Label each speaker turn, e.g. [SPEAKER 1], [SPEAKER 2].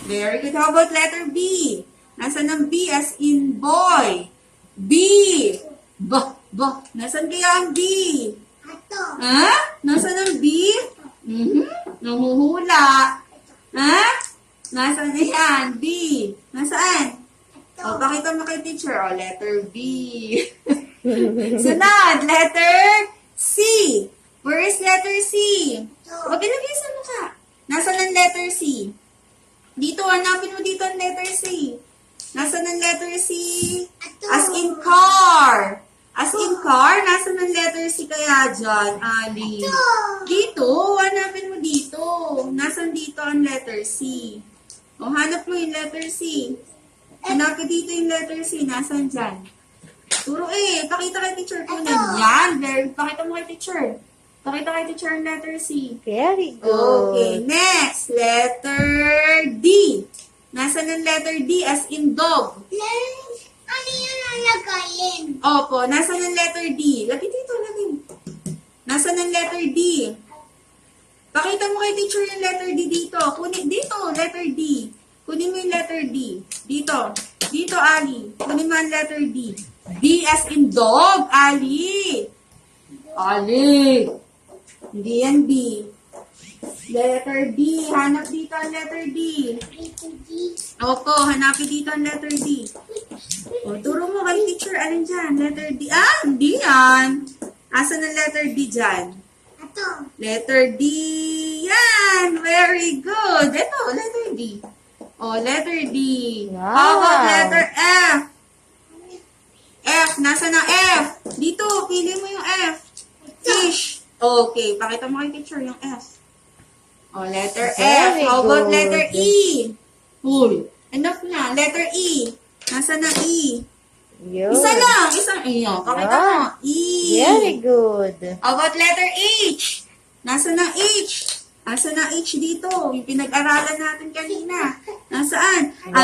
[SPEAKER 1] Very good. How about letter B? Nasaan ang B as in boy? B. Nasaan kaya ang B? Ha? Nasaan ang B? Nahuhula. Ha? Nasaan na yan? B. Nasaan? O, pakita mo kay teacher. O, letter B. Sunod, letter C. Where is letter C? O, ilagay sa mukha. Nasaan ang letter C? Dito, hanapin mo dito ang letter C. Nasaan ang letter C? As in car. As in car, nasaan ang letter C kaya dyan, Ali? Dito, hanapin mo dito. Nasaan dito ang letter C? O, hanap mo yung letter C. Hanapin dito yung letter C. Nasaan dyan? Turo pakita kay teacher ko na yan. Pakita mo kay teacher. Pakita kay teacher ang letter C.
[SPEAKER 2] Very good.
[SPEAKER 1] Okay, next. Letter D. Nasaan ang letter D as in dog?
[SPEAKER 3] Ano yung nalagayin?
[SPEAKER 1] Opo, nasaan ang letter D? Lagi dito, lagi. Nasaan ang letter D? Pakita mo kay teacher yung letter D dito. Kunin dito, letter D. Kunin mo yung letter D. Dito. Dito, Ali. Kunin mo ang letter D. D as in dog, Ali. Ali. Hindi yan B. Letter D. Hanap dito ang letter D. Opo, hanapin dito ang letter D. O, turo mo kay teacher. Alin dyan? Letter D. Ah, hindi yan. Asan ang letter D dyan? Letter D. Yan. Very good. Ito, letter D. O, letter D.
[SPEAKER 2] Wow.
[SPEAKER 1] How about letter F? F. Nasaan ang F? Dito, pili mo yung F. Fish. Okay, pakita mo kay teacher yung F. O, letter F.
[SPEAKER 2] Very
[SPEAKER 1] How about
[SPEAKER 2] good.
[SPEAKER 1] letter E? Uy, enough na. Letter E. Nasaan ang E?
[SPEAKER 2] Yun.
[SPEAKER 1] Isa lang. Isang iyo. Pakita mo. E.
[SPEAKER 2] Very good.
[SPEAKER 1] How about letter H? Nasaan ang H? Nasaan ang H dito? Yung pinag-aralan natin kanina. Nasaan?
[SPEAKER 2] Wow!